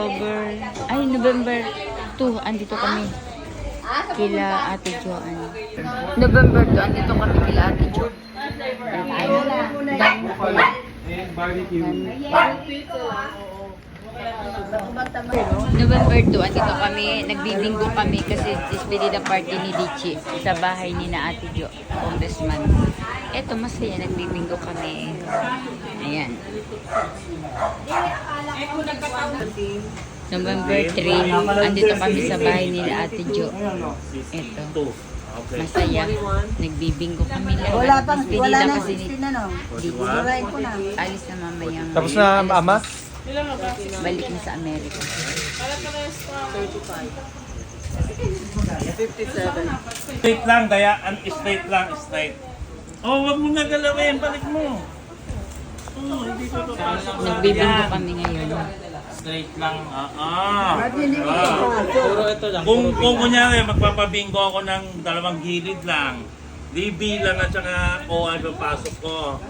November 2, andito kami. Kila Ate Joanne. November 2, andito kami kila Ate Jo. November 2, andito kami, nagbibinggo kami kasi despedida party ni Dichi sa bahay ni na Ate Jo, congressman. Eto, masaya, nagbibinggo kami. Ayan. November 3, andito kami sa bahay ni Ate Jo. Eto. Masaya. Nagbibinggo kami lang. Wala na kasi ni Wala ko na. alis na mamayang. Tapos na, ama? Balik na sa Amerika. 57. Straight lang, dayaan, straight lang, straight. Oh, wag mo na galawin, balik mo. Oh, hindi ko Nagbibinggo kami ngayon. Straight lang, Puro ito lang. Kung kunyari, magpapabinggo ako ng dalawang gilid lang. DB lang at saka O ang pasok ko.